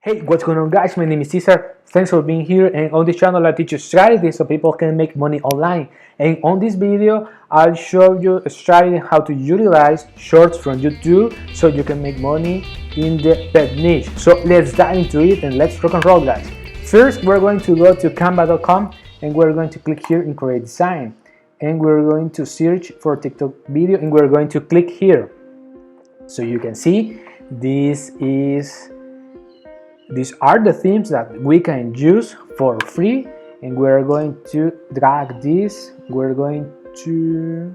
Hey, what's going on guys? My name is Cesar. Thanks for being here, and on this channel I teach you strategies so people can make money online. And on this video I'll show you a strategy how to utilize shorts from YouTube so you can make money in the pet niche. So let's dive into it and let's rock and roll, guys. First, we're going to go to canva.com and we're going to click here in create design, and we're going to search for TikTok video and we're going to click here. So you can see these are the themes that we can use for free, and we're going to drag this. We're going to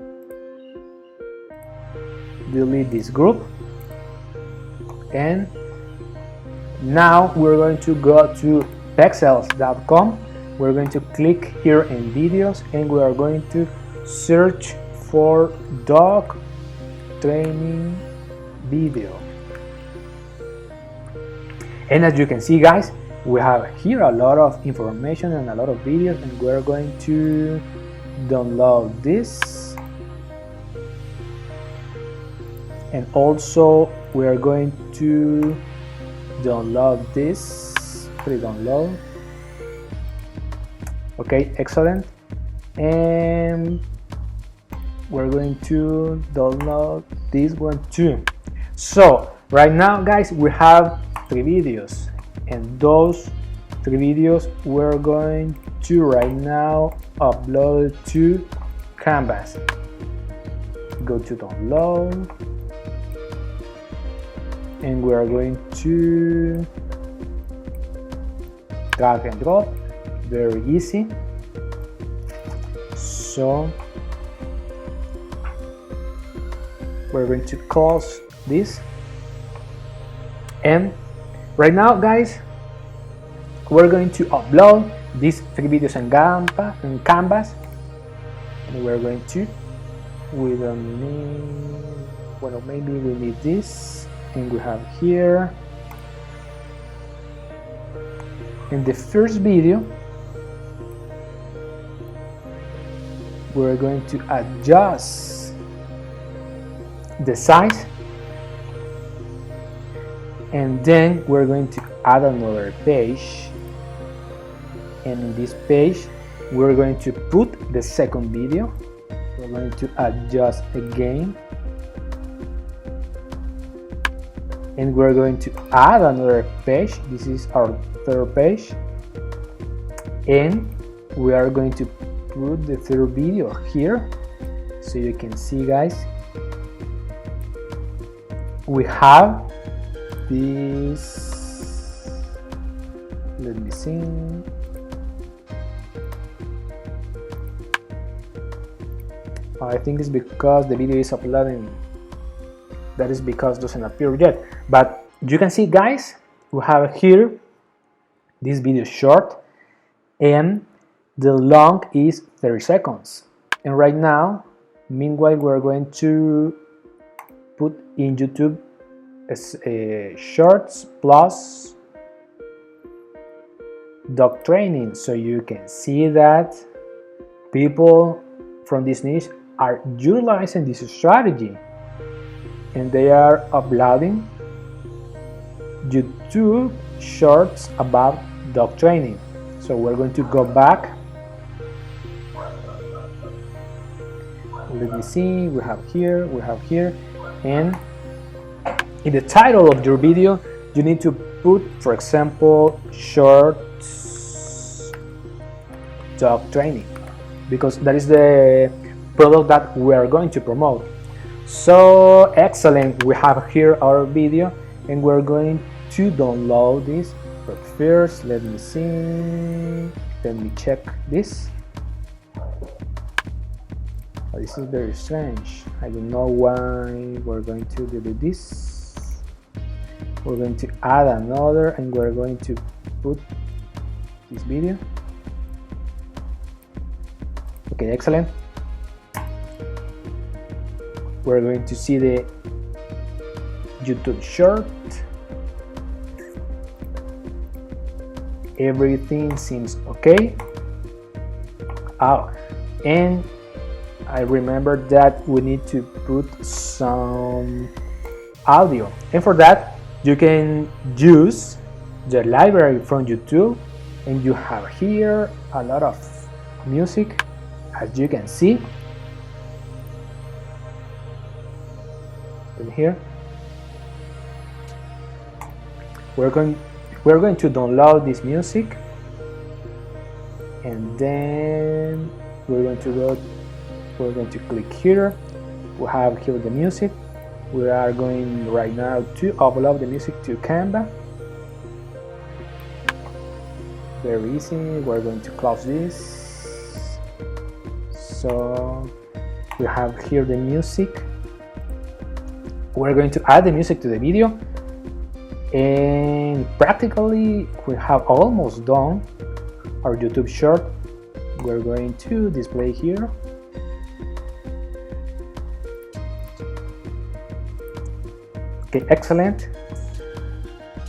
delete this group, and now we're going to go to pexels.com. We're going to click here in videos and we are going to search for dog training video. And as you can see, guys, we have here a lot of information and a lot of videos, and we're going to download this. And also we are going to download this, pre-download. Okay, excellent. And we're going to download this one too. So right now, guys, we have 3 videos, and those 3 videos we're going to right now upload to Canvas. Go to download, and we are going to drag and drop. Very easy. So we're going to close this, and right now, guys, we're going to upload these 3 videos in Canvas, and we're going to, we don't need, well, maybe we need this, and we have here in the first video we're going to adjust the size, and then we're going to add another page, and in this page we're going to put the second video. We're going to adjust again, and we're going to add another page. This is our third page, and we are going to put the third video here. So you can see, guys, we have this, let me see, I think it's because the video is uploading, that is because it doesn't appear yet. But you can see, guys, we have here this video short, and the long is 30 seconds. And right now, meanwhile, we're going to put in YouTube shorts plus dog training, so you can see that people from this niche are utilizing this strategy, and they are uploading YouTube shorts about dog training. So we're going to go back. Let me see, we have here, and in the title of your video you need to put, for example, shorts dog training, because that is the product that we are going to promote. So excellent, we have here our video, and we're going to download this. But first, let me see, let me check this. Oh, this is very strange. I don't know why. We're going to delete this. We're going to add another, and we're going to put this video. Okay, excellent. We're going to see the YouTube short. Everything seems okay. Oh, and I remember that we need to put some audio, and for that you can use the library from YouTube, and you have here a lot of music, as you can see. And here we're going to download this music, and then we're going to click here. We have here the music. We are going right now to upload the music to Canva. Very easy. We're going to close this. So we have here the music. We're going to add the music to the video, and practically we have almost done our YouTube short. We're going to display here. Okay, excellent.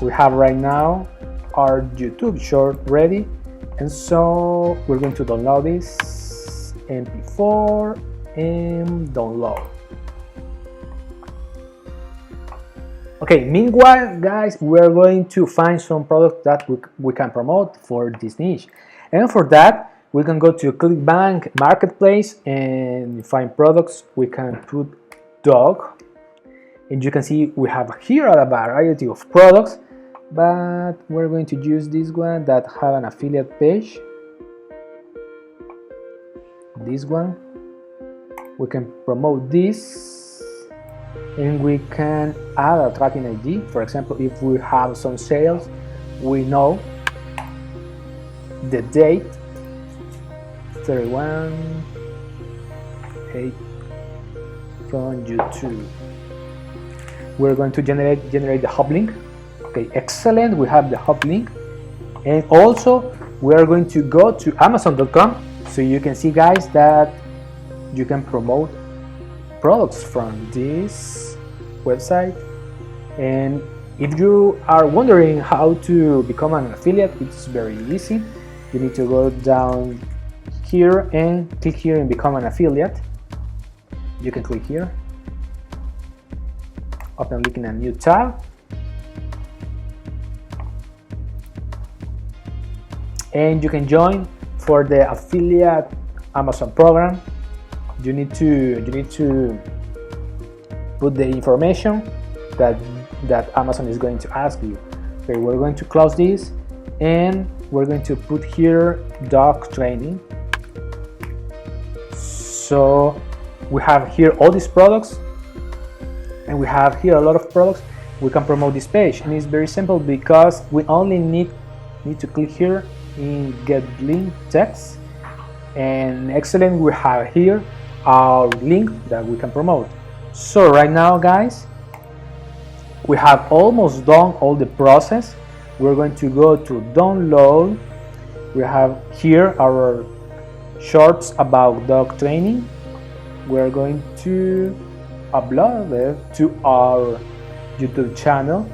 We have right now our YouTube short ready, and so we're going to download this MP4 and download. Okay, meanwhile guys, we're going to find some products that we can promote for this niche, and for that we can go to ClickBank Marketplace and find products. We can put dog, and you can see we have here a variety of products, but we're going to use this one that have an affiliate page. This one, we can promote this, and we can add a tracking ID. For example, if we have some sales, we know the date, 31/8 from YouTube. We're going to generate the hub link. Okay, excellent. We have the hub link, and also we are going to go to Amazon.com, so you can see guys that you can promote products from this website. And if you are wondering how to become an affiliate, it's very easy. You need to go down here and click here and become an affiliate. You can click here, open link in a new tab, and you can join for the affiliate Amazon program. You need to put the information that Amazon is going to ask you. Okay, we're going to close this, and we're going to put here dog training. So we have here all these products, and we have here a lot of products. We can promote this page, and it's very simple because we only need to click here in get link text, and excellent, we have here our link that we can promote. So right now guys, we have almost done all the process. We're going to go to download. We have here our shorts about dog training. We're going to upload it to our YouTube channel.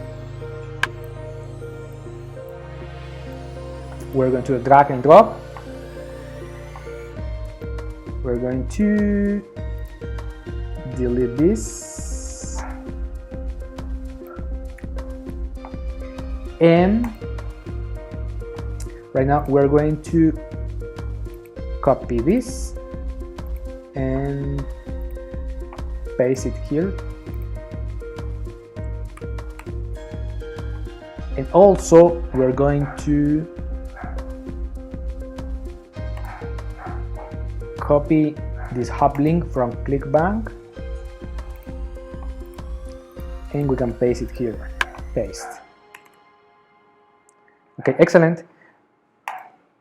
We're going to drag and drop. We're going to delete this, and right now we're going to copy this and paste it here, and also we're going to copy this hub link from ClickBank, and we can paste it here. Paste. Okay, excellent.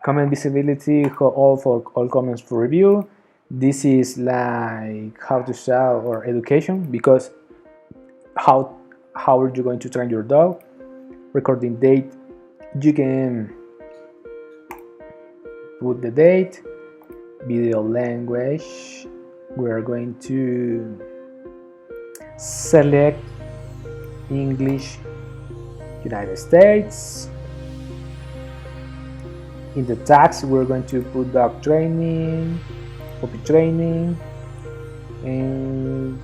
Comment visibility for all comments for review. This is like how to sell or education, because how are you going to train your dog. Recording date, you can put the date. Video language, we're going to select English, United States. In the tags, we're going to put dog training, puppy training, and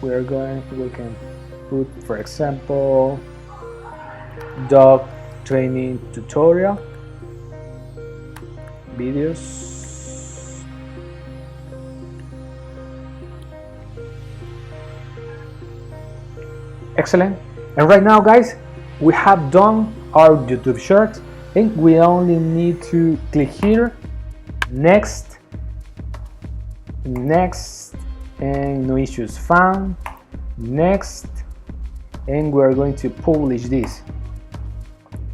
we can put, for example, dog training tutorial videos. Excellent. And right now, guys, we have done our YouTube short, and we only need to click here, next, and no issues found, next, and we're going to publish this.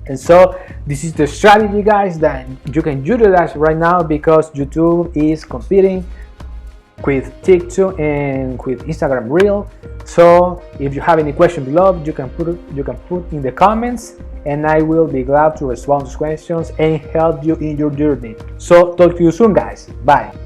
And so this is the strategy, guys, that you can utilize right now, because YouTube is competing with TikTok and with Instagram Reel. So if you have any question below, you can put in the comments, and I will be glad to respond to questions and help you in your journey. So talk to you soon, guys. Bye.